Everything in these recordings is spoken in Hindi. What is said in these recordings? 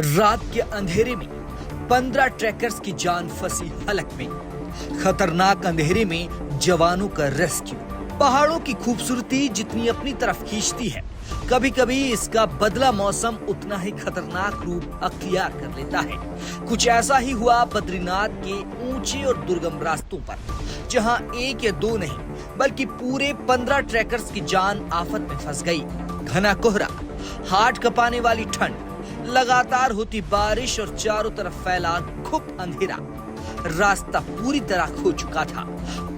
रात के अंधेरे में 15 ट्रैकर्स की जान फंसी हलक में। खतरनाक अंधेरे में जवानों का रेस्क्यू। पहाड़ों की खूबसूरती जितनी अपनी तरफ खींचती है, कभी कभी इसका बदला मौसम उतना ही खतरनाक रूप अख्तियार कर लेता है। कुछ ऐसा ही हुआ बद्रीनाथ के ऊंचे और दुर्गम रास्तों पर, जहां एक या दो नहीं बल्कि पूरे 15 ट्रैकर्स की जान आफत में फंस गई। घना कोहरा, हाथ कपाने वाली ठंड, लगातार होती बारिश और चारों तरफ फैला घुप अंधेरा। रास्ता पूरी तरह खो चुका था।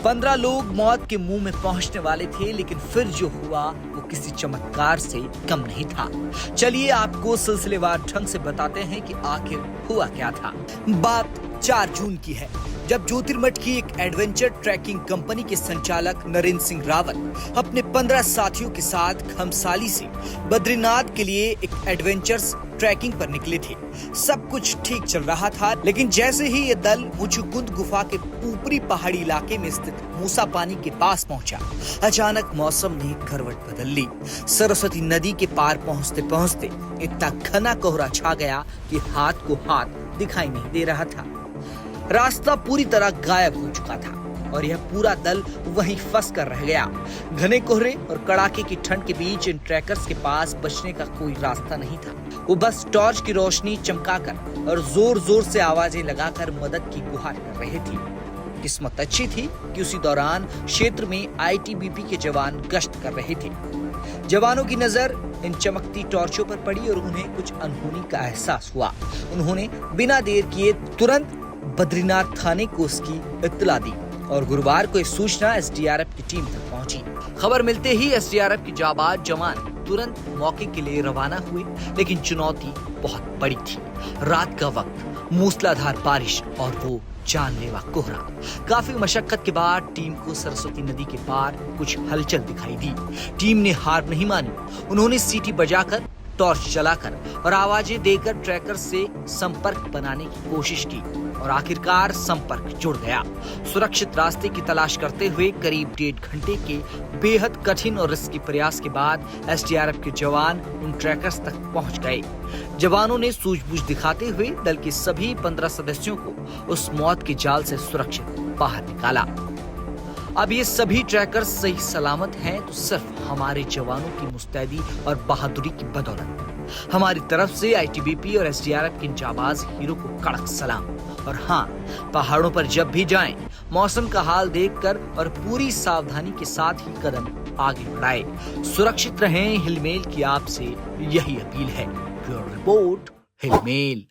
15 लोग मौत के मुंह में पहुंचने वाले थे, लेकिन फिर जो हुआ वो किसी चमत्कार से कम नहीं था। चलिए आपको सिलसिलेवार ढंग से बताते हैं कि आखिर हुआ क्या था। बात 4 जून की है, जब ज्योतिर्मठ की एक एडवेंचर ट्रैकिंग कंपनी के संचालक नरेंद्र सिंह रावत अपने 15 साथियों के साथ खमसाली से बद्रीनाथ के लिए एक एडवेंचर्स ट्रैकिंग पर निकले थे। सब कुछ ठीक चल रहा था, लेकिन जैसे ही ये दल मुचुकुंद गुफा के ऊपरी पहाड़ी इलाके में स्थित मूसा पानी के पास पहुंचा, अचानक मौसम ने करवट बदल ली। सरस्वती नदी के पार पहुंचते पहुंचते इतना घना कोहरा छा गया कि हाथ को हाथ दिखाई नहीं दे रहा था। रास्ता पूरी तरह गायब हो चुका था और यह पूरा दल वहीं फंस कर रह गया। घने कोहरे और कड़ाके की ठंड के बीच इन ट्रैकर्स के पास बचने का कोई रास्ता नहीं था। वो बस टॉर्च की रोशनी चमकाकर और जोर जोर से आवाजें लगाकर मदद की गुहार कर रहे थे। किस्मत अच्छी थी कि उसी दौरान क्षेत्र में आईटीबीपी के जवान गश्त कर रहे थे। जवानों की नजर इन चमकती टॉर्चों पर पड़ी और उन्हें कुछ अनहोनी का एहसास हुआ। उन्होंने बिना देर किए तुरंत बद्रीनाथ थाने को उसकी इत्तला दी और गुरुवार को इस सूचना एसडीआरएफ की टीम तक पहुंची। खबर मिलते ही एसडीआरएफ के जाबाज जवान तुरंत मौके के लिए रवाना हुए, लेकिन चुनौती बहुत बड़ी थी। रात का वक्त, मूसलाधार बारिश और वो जानलेवा कोहरा। काफी मशक्कत के बाद टीम को सरस्वती नदी के पार कुछ हलचल दिखाई दी। टीम ने हार नहीं मानी। उन्होंने सीटी बजाकर, टॉर्च जलाकर और आवाजें देकर ट्रैकर से संपर्क बनाने की कोशिश की और आखिरकार संपर्क जुड़ गया। सुरक्षित रास्ते की तलाश करते हुए करीब 1.5 घंटे के बेहद कठिन और रिस्की प्रयास के बाद एसडीआरएफ के जवान उन ट्रैकर्स तक पहुंच गए। जवानों ने सूझबूझ दिखाते हुए दल के सभी 15 सदस्यों को उस मौत के जाल से सुरक्षित बाहर निकाला। अब ये सभी ट्रैकर्स सही सलामत हैं तो सिर्फ हमारे जवानों की मुस्तैदी और बहादुरी की बदौलत। हमारी तरफ से आईटीबीपी और एसडीआरएफ के जाबाज हीरो को कड़क सलाम। और हाँ, पहाड़ों पर जब भी जाएं, मौसम का हाल देखकर और पूरी सावधानी के साथ ही कदम आगे बढ़ाएं। सुरक्षित रहें, हिलमेल की आपसे यही अपील है। Bureau report, हिलमेल।